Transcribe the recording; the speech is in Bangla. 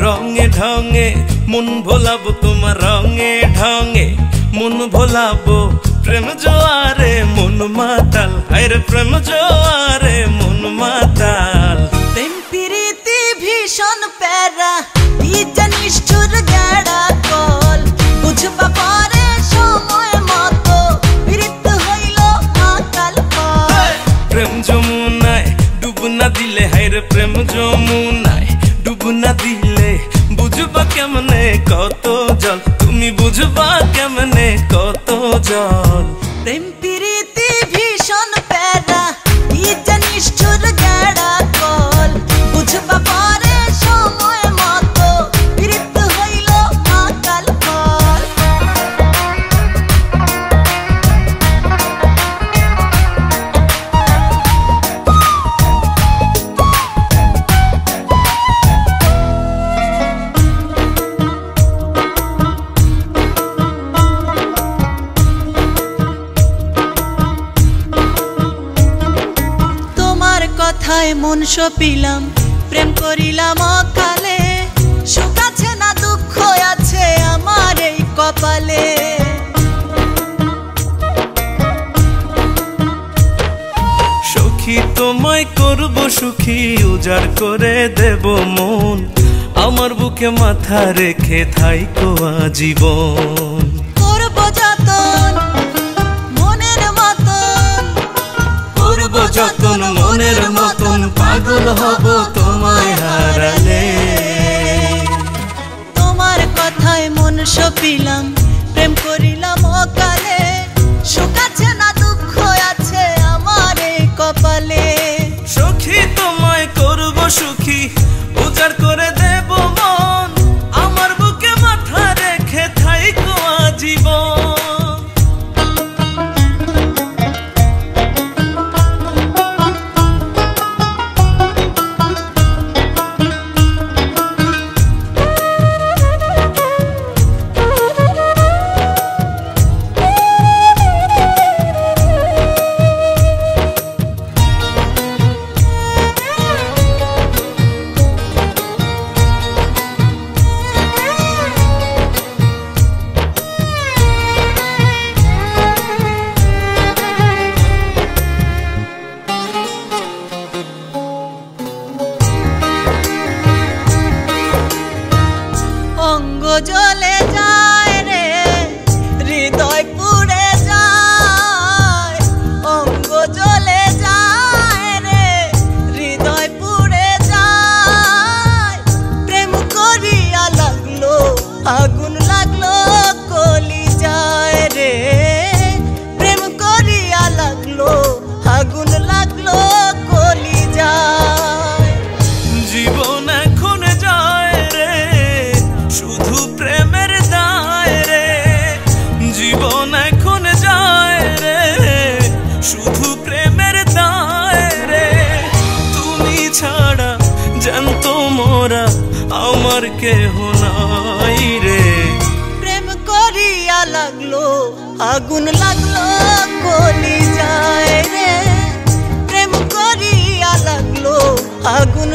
रंगे ढंगे मन भोलाबो तुम्हार रंगे ढंगे मन भोलाबो प्रेम जोआरे मन माताल हायरे प्रेम जोआरे मन माताल प्रेम प्रीति भीषण प्यारा निष्ठुर गाड़ा कल बुझबा पारे समय मतो प्रीत हইলো आकाल कल प्रेम যমুনায় ডুব না দিলে হায়রে प्रेम যমুনায় डुब ना दिले बुझबा केमने कत जल तुमी बुझबा केमने कत जल प्रेम प्रीति भीषण प्यारा निष्ठुर गाड़ा कल बुझबा पारे समय मतो प्रीत हইলো आकाल कल কথায় মন সপিলাম প্রেম করিলাম অকালে সুখ আছে না দুঃখ আছে আমার এই কপালে সখী তোমায় করব সুখী উজাড় করে দেব মন আমার বুকে মাথা রেখে থাইকো আজীবন করব যতন মনের মতন করব যতন মনের মতন পাগল হব তোমায় হারালে তোমার কথায় মন সপিলাম প্রেম করিলাম অকালে সুখ আছে না দুঃখ আছে আমার এই কপালে সখী তোমায় করব সুখী উজাড় করে দেব মন আমার বুকে মাথা রেখে থাইকো আজীবন জ্বলে যায় রে হৃদয় পুড়ে যায় অঙ্গ জ্বলে যায় রে হৃদয় পুড়ে যায় প্রেম করিয়া লাগলো আগুন লাগলো কলি যায় রে প্রেম করিয়া লাগলো আগুন লাগলো কলি যায় জীবন এখন যায় রে শুধু প্রেমের দায় রে জীবন এখন যায় রে শুধু প্রেমের দায় রে তুমি ছাড়া জানতো মোরা আমার কেহ নাই রে প্রেম করিয়া লাগলো আগুন লাগলো কলি যায় রে প্রেম করিয়া লাগলো আগুন